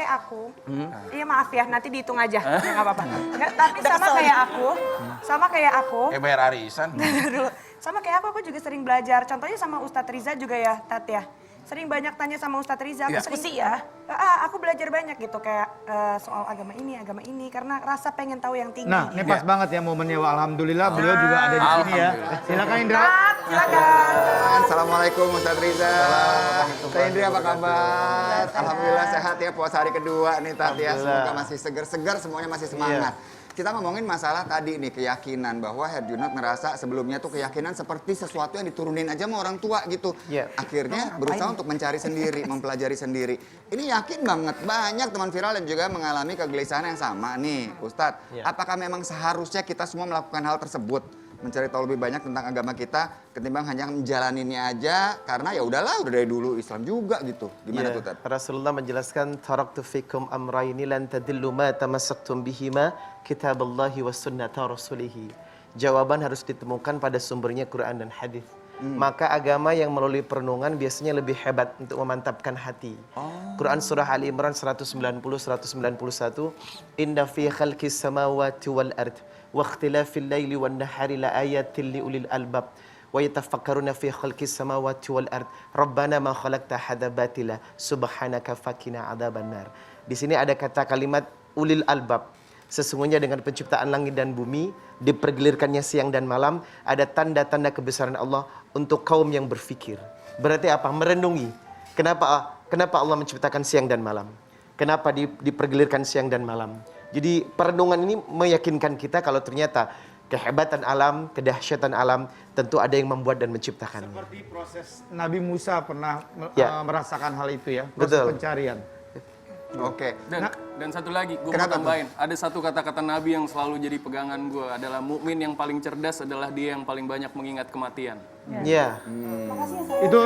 kayak aku. Iya maaf ya, nanti dihitung aja. Ya nggak apa-apa. Nggak, tapi sama kayak aku. Bayar arisan. Dulu. Sama kayak aku juga sering belajar. Contohnya sama Ustadz Riza juga ya, Tat ya. Sering banyak tanya sama Ustadz Riza. Aku Diskusi ya. Aku belajar banyak gitu kayak soal agama ini karena rasa pengen tahu yang tinggi. Nah, ini pas banget ya momennya. Alhamdulillah beliau juga ada di sini ya. Silakan Indra. Silakan. Assalamualaikum Ustadz Riza. Teh Indri apa kabar? Alhamdulillah sehat ya, puasa hari kedua nih Tat ya. Semoga masih segar-segar, semuanya masih semangat. Kita ngomongin masalah tadi nih, keyakinan bahwa Herjunot ngerasa sebelumnya tuh keyakinan seperti sesuatu yang diturunin aja sama orang tua gitu. Akhirnya berusaha untuk mencari sendiri, mempelajari sendiri. Ini yakin banget banyak teman viral dan juga mengalami kegelisahan yang sama nih Ustadz. Apakah memang seharusnya kita semua melakukan hal tersebut? Mencari tahu lebih banyak tentang agama kita ketimbang hanya menjalaninnya aja karena ya udahlah udah dari dulu Islam juga gitu. Gimana tuh Tat? Rasulullah menjelaskan taraktu fikum amrayni lan tadillu ma tamassaktum bihima kitaballahi was sunnata rasulihi. Jawaban harus ditemukan pada sumbernya Quran dan hadis. Maka agama yang melalui perenungan biasanya lebih hebat untuk memantapkan hati. Quran surah Ali Imran 190 191 Inna fi khalqis samawati wal ard wa ikhtilafil laili wan nahari la ayatin liulil albab wa yatafakkaruna fi khalqis samawati wal ard rabbana ma khalaqta hadza batila subhanaka fakina adzabannar. Di sini ada kata kalimat ulil albab. Sesungguhnya dengan penciptaan langit dan bumi, dipergilirkannya siang dan malam, ada tanda-tanda kebesaran Allah untuk kaum yang berfikir. Berarti apa? Merenungi. Kenapa Allah menciptakan siang dan malam? Kenapa dipergilirkan siang dan malam? Jadi perenungan ini meyakinkan kita kalau ternyata kehebatan alam, kedahsyatan alam, tentu ada yang membuat dan menciptakannya. Seperti proses Nabi Musa pernah merasakan hal itu ya, proses Betul. pencarian. Oke. Dan satu lagi, gue mau tambahin. Ada satu kata-kata Nabi yang selalu jadi pegangan gue adalah mukmin yang paling cerdas adalah dia yang paling banyak mengingat kematian. Iya. Itu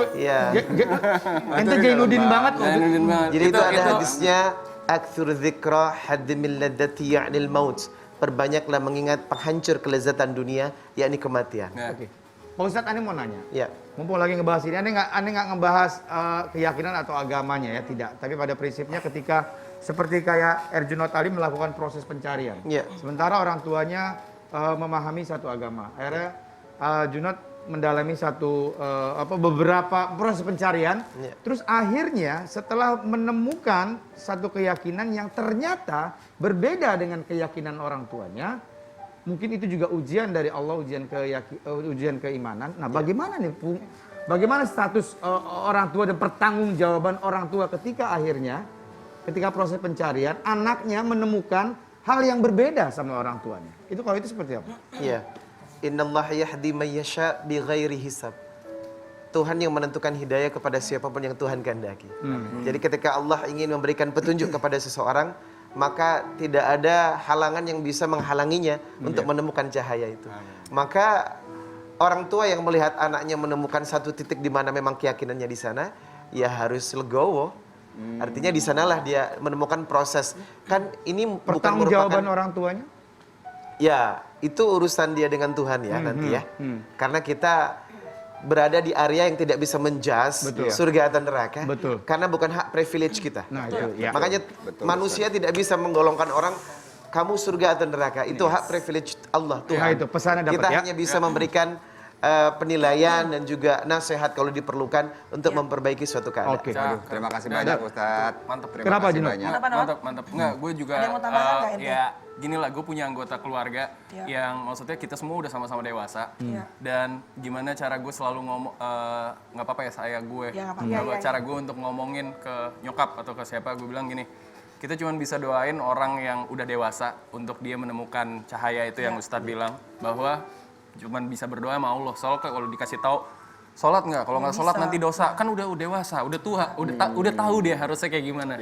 ente Jainuddin banget loh. Jainuddin banget. Jadi itu ada hadisnya aktsur dzikra haddimil ladzati ya'nil maut. Perbanyaklah mengingat penghancur kelezatan dunia yakni kematian. Oke. Pak Ustadz, Ane mau nanya. Ya. Mumpung lagi ngebahas ini, Ane nggak ngebahas keyakinan atau agamanya ya, tidak. Tapi pada prinsipnya ketika seperti kayak Herjunot Ali melakukan proses pencarian. Ya. Sementara orang tuanya memahami satu agama. Akhirnya Junot mendalami beberapa proses pencarian. Ya. Terus akhirnya setelah menemukan satu keyakinan yang ternyata berbeda dengan keyakinan orang tuanya, mungkin itu juga ujian dari Allah, ujian keimanan. Nah, bagaimana nih, bagaimana status orang tua dan pertanggungjawaban orang tua ketika proses pencarian anaknya menemukan hal yang berbeda sama orang tuanya? Itu kalau itu seperti apa? Iya. Innallaha yahdi may yasha bighairi hisab. Tuhan yang menentukan hidayah kepada siapapun yang Tuhan kehendaki. Jadi ketika Allah ingin memberikan petunjuk kepada seseorang, maka tidak ada halangan yang bisa menghalanginya untuk menemukan cahaya itu. Maka orang tua yang melihat anaknya menemukan satu titik di mana memang keyakinannya di sana, ya harus legowo. Artinya di sanalah dia menemukan proses. Kan ini bukan Pertanggungjawaban merupakan orang tuanya? Ya, itu urusan dia dengan Tuhan ya nanti ya. Karena kita berada di area yang tidak bisa menjudge surga atau neraka. Betul. Karena bukan hak privilege kita. Nah, itu ya. Makanya manusia tidak bisa menggolongkan orang kamu surga atau neraka. Itu hak privilege Allah, Tuhan. Nah, itu pesannya dapat Kita ya. hanya bisa memberikan penilaian dan juga nasihat kalau diperlukan untuk memperbaiki suatu keadaan. Oke. Waduh, terima kasih banyak Ustadz. Mantap. Terima Kenapa, kasih Junot? banyak. Mantap. Enggak, gue juga Ada yang mau tambahkan nggak, Ente? ya gini lah, gue punya anggota keluarga yang maksudnya kita semua udah sama-sama dewasa. Dan gimana cara gue selalu ngomong, nggak apa-apa ya saya gue. Ya, nggak apa-apa. Cara gue untuk ngomongin ke nyokap atau ke siapa, gue bilang gini, kita cuma bisa doain orang yang udah dewasa untuk dia menemukan cahaya itu yang Ustadz bilang, bahwa cuman bisa berdoa sama Allah. Soalnya kalau dikasih tahu sholat nggak, kalau nggak sholat nanti dosa, kan udah dewasa, udah tua, udah tahu dia harusnya kayak gimana.